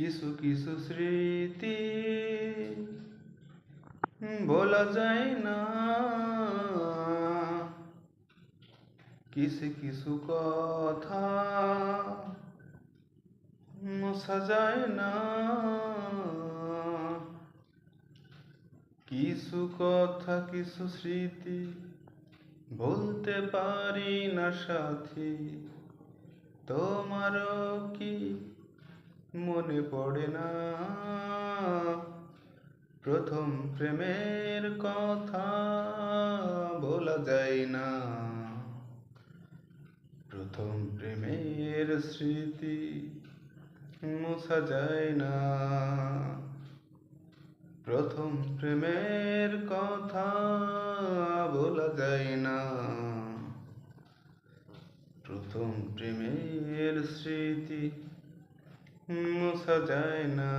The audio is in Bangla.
কিছু কিছু স্মৃতি বলা যায় না, কিছু কিছু কথা মোছা যায় না, কিছু কথা কিছু স্মৃতি বলতে পারি না সাথী। তোমারও কি মনে পড়ে না প্রথম প্রেমের কথা? বলা যায় না, প্রথম প্রেমের স্মৃতি মোছা যায় না, প্রথম প্রেমের কথা বলা যায় না, প্রথম প্রেমের স্মৃতি মোছা যায় না।